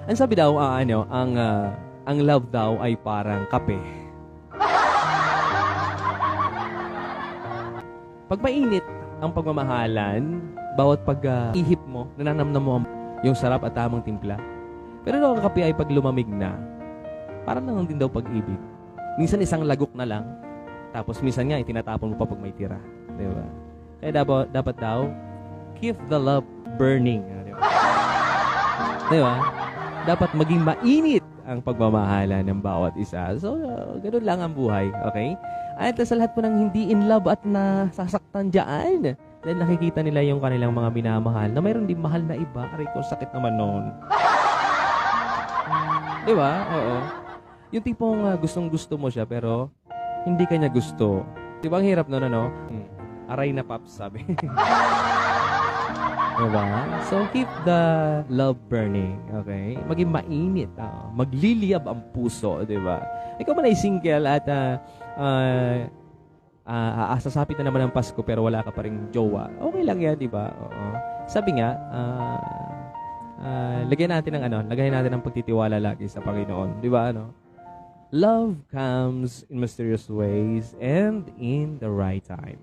Ang sabi daw, ang love daw ay parang kape. Pag mainit ang pagmamahalan, bawat pag-ihip mo, nananamnam mo yung sarap at tamang timpla. Pero ang kape ay pag lumamig na, parang lang din daw pag-ibig. Minsan isang lagok na lang, tapos minsan nga itinatapon mo pa pag may tira. Di ba? Kaya dapat daw, keep the love burning. Di ba? Di ba? Dapat maging mainit ang pagmamahala ng bawat isa. So, ganoon lang ang buhay. Okay? At sa lahat po ng hindi in love at nasasaktan dyan, dahil nakikita nila yung kanilang mga minamahal na mayroon din mahal na iba. Aray ko, sakit naman noon. Di ba? Oo. Yung tipong gustong-gusto mo siya pero hindi kanya gusto. Di ba ang hirap noon, ano? Aray na paps, sabi. Diba? So, keep the love burning. Okay? Maging mainit. Magliliyab ang puso. Diba? Ikaw man ay single at sasapit na naman ang Pasko pero wala ka pa rin jowa. Okay lang yan, diba? Oo. Sabi nga, lagyan natin ng pagtitiwala lagi sa Panginoon. Diba? Love comes in mysterious ways and in the right time.